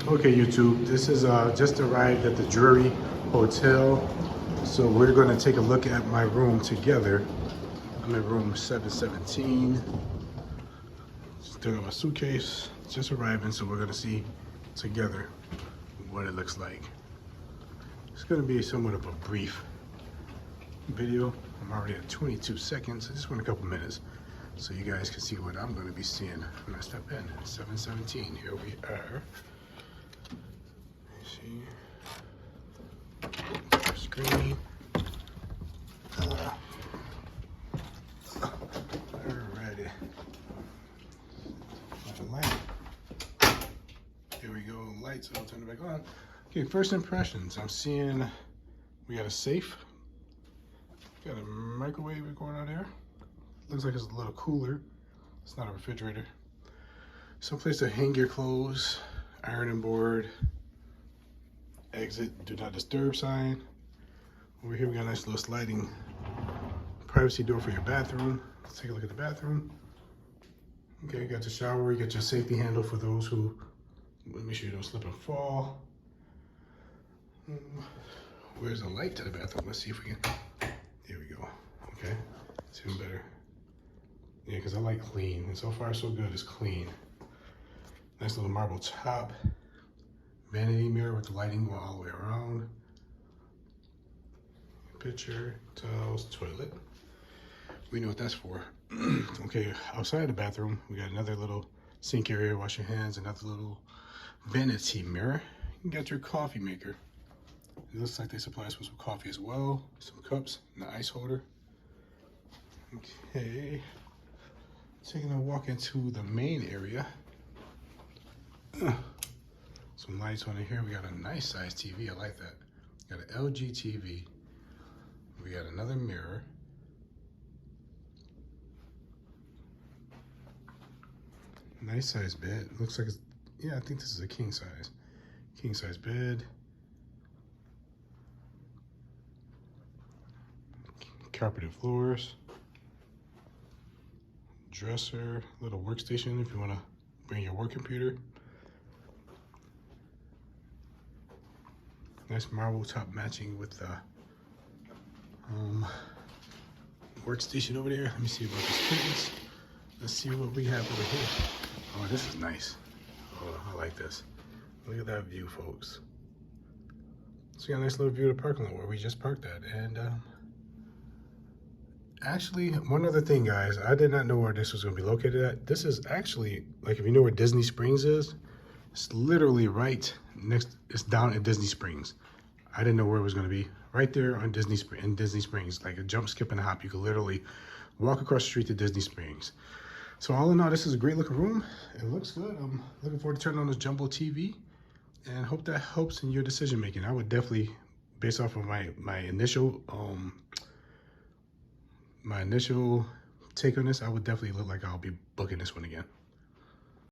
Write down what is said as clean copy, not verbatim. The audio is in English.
Okay, YouTube, this is just arrived at the Drury Hotel. So we're gonna take a look at my room together. I'm in room 717. Still got my suitcase, just arriving, so we're gonna see together what it looks like. It's gonna be somewhat of a brief video. I'm already at 22 seconds. I just want a couple minutes so you guys can see what I'm gonna be seeing when I step in. 717, here we are. See, screen. Alrighty. Light. Here we go. Lights. I'll turn it back on. Okay. First impressions. I'm seeing we got a safe. Got a microwave going on there. Looks like it's a little cooler. It's not a refrigerator. Someplace to hang your clothes. Ironing board. Exit, do not disturb sign. Over here we got a nice little sliding privacy door for your bathroom. Let's take a look at the bathroom. Okay, you got your shower, you got your safety handle for those who, make sure you don't slip and fall. Where's the light to the bathroom? Let's see if we can, there we go. Okay, it's even better. Yeah, because I like clean, and so far so good, it's clean. Nice little marble top. Vanity mirror with the lighting going all the way around. Pitcher, towels, toilet. We know what that's for. Okay, outside the bathroom, we got another little sink area, wash your hands, another little vanity mirror. You got your coffee maker. It looks like they supply us with some coffee as well, some cups, and an ice holder. Okay, taking a walk into the main area. Some lights on in here. We got a nice size TV. I like that. Got an LG TV. We got another mirror. Nice size bed. Looks like it's, yeah, I think this is a king size. King size bed. Carpeted floors. Dresser. Little workstation if you want to bring your work computer. Nice marble top matching with the workstation over there. Let me see about the curtains. Let's see what we have over here. Oh, this is nice. Oh, I like this. Look at that view, folks. So we got a nice little view of the parking lot where we just parked at. And actually, one other thing, guys. I did not know where this was going to be located at. This is actually, like, if you know where Disney Springs is, it's literally right next, it's down at Disney Springs. I didn't know where it was going to be. Right there on Disney Springs, like a jump, skip, and a hop. You could literally walk across the street to Disney Springs. So all in all, this is a great looking room. It looks good. I'm looking forward to turning on this jumbo TV and hope that helps in your decision making. I would definitely, based off of my initial take on this, I would definitely look like I'll be booking this one again.